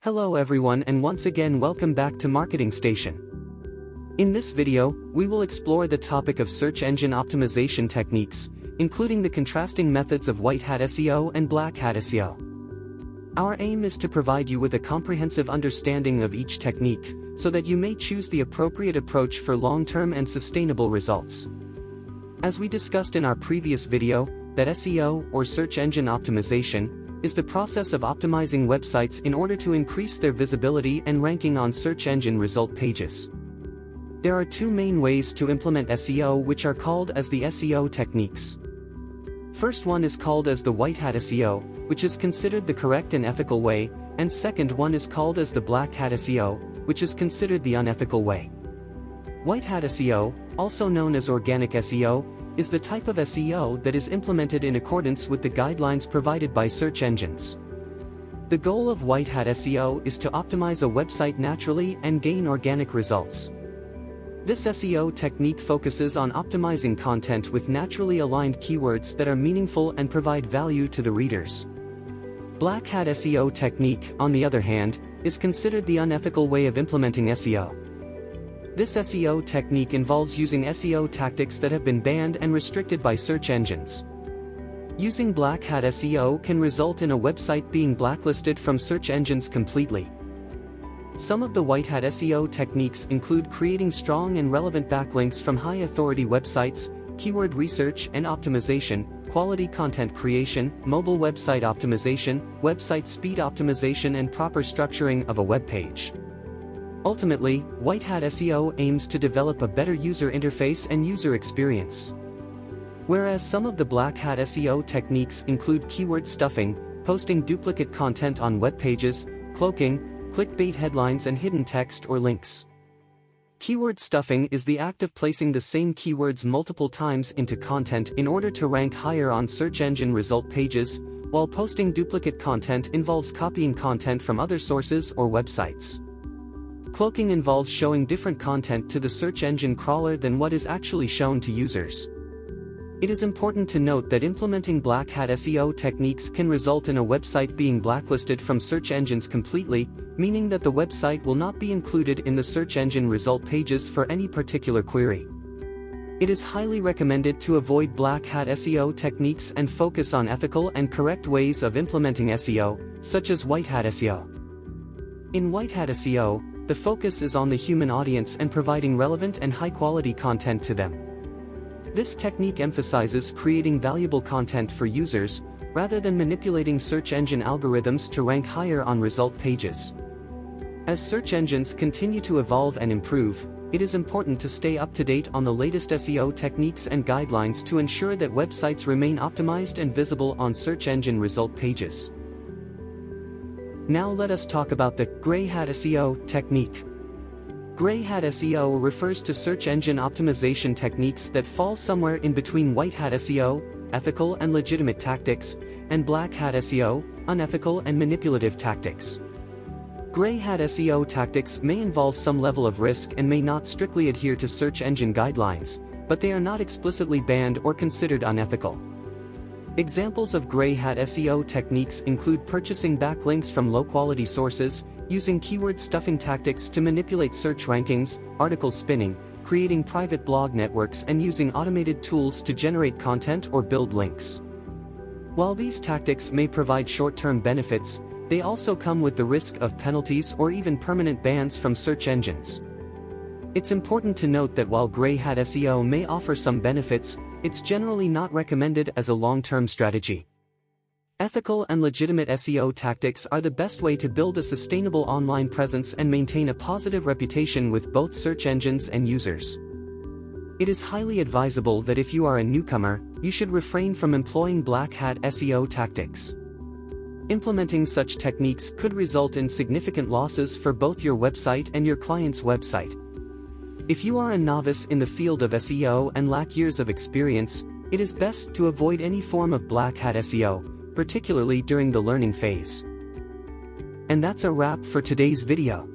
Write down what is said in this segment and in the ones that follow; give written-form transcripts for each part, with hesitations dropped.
Hello everyone, and once again welcome back to Marketing Station. In this video, we will explore the topic of search engine optimization techniques, including the contrasting methods of white hat SEO and black hat SEO. Our aim is to provide you with a comprehensive understanding of each technique, so that you may choose the appropriate approach for long-term and sustainable results. As we discussed in our previous video, that SEO, or search engine optimization, is the process of optimizing websites in order to increase their visibility and ranking on search engine result pages. There are two main ways to implement SEO, which are called as the SEO techniques. First one is called as the white hat SEO, which is considered the correct and ethical way, and second one is called as the black hat SEO, which is considered the unethical way. White hat SEO, also known as organic SEO, is the type of SEO that is implemented in accordance with the guidelines provided by search engines. The goal of white hat SEO is to optimize a website naturally and gain organic results. This SEO technique focuses on optimizing content with naturally aligned keywords that are meaningful and provide value to the readers. Black hat SEO technique, on the other hand, is considered the unethical way of implementing SEO. This SEO technique involves using SEO tactics that have been banned and restricted by search engines. Using black hat SEO can result in a website being blacklisted from search engines completely. Some of the white hat SEO techniques include creating strong and relevant backlinks from high-authority websites, keyword research and optimization, quality content creation, mobile website optimization, website speed optimization, and proper structuring of a web page. Ultimately, white hat SEO aims to develop a better user interface and user experience. Whereas some of the black hat SEO techniques include keyword stuffing, posting duplicate content on web pages, cloaking, clickbait headlines, and hidden text or links. Keyword stuffing is the act of placing the same keywords multiple times into content in order to rank higher on search engine result pages, while posting duplicate content involves copying content from other sources or websites. Cloaking involves showing different content to the search engine crawler than what is actually shown to users. It is important to note that implementing black hat SEO techniques can result in a website being blacklisted from search engines completely, meaning that the website will not be included in the search engine result pages for any particular query. It is highly recommended to avoid black hat SEO techniques and focus on ethical and correct ways of implementing SEO, such as white hat SEO. In white hat SEO, the focus is on the human audience and providing relevant and high-quality content to them. This technique emphasizes creating valuable content for users, rather than manipulating search engine algorithms to rank higher on result pages. As search engines continue to evolve and improve, it is important to stay up to date on the latest SEO techniques and guidelines to ensure that websites remain optimized and visible on search engine result pages. Now let us talk about the gray hat SEO technique. Gray hat SEO refers to search engine optimization techniques that fall somewhere in between white hat SEO, ethical and legitimate tactics, and black hat SEO, unethical and manipulative tactics. Gray hat SEO tactics may involve some level of risk and may not strictly adhere to search engine guidelines, but they are not explicitly banned or considered unethical. Examples of gray hat SEO techniques include purchasing backlinks from low-quality sources, using keyword stuffing tactics to manipulate search rankings, article spinning, creating private blog networks, and using automated tools to generate content or build links. While these tactics may provide short-term benefits, they also come with the risk of penalties or even permanent bans from search engines. It's important to note that while gray hat SEO may offer some benefits, it's generally not recommended as a long-term strategy. Ethical and legitimate SEO tactics are the best way to build a sustainable online presence and maintain a positive reputation with both search engines and users. It is highly advisable that if you are a newcomer, you should refrain from employing black hat SEO tactics. Implementing such techniques could result in significant losses for both your website and your client's website. If you are a novice in the field of SEO and lack years of experience, it is best to avoid any form of black hat SEO, particularly during the learning phase. And that's a wrap for today's video.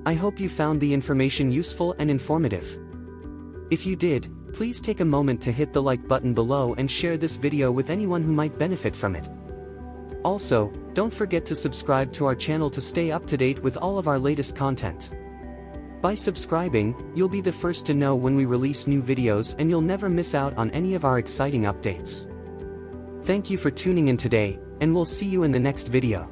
I hope you found the information useful and informative. If you did, please take a moment to hit the like button below and share this video with anyone who might benefit from it. Also, Don't forget to subscribe to our channel to stay up to date with all of our latest content. By subscribing, you'll be the first to know when we release new videos and you'll never miss out on any of our exciting updates. Thank you for tuning in today, and we'll see you in the next video.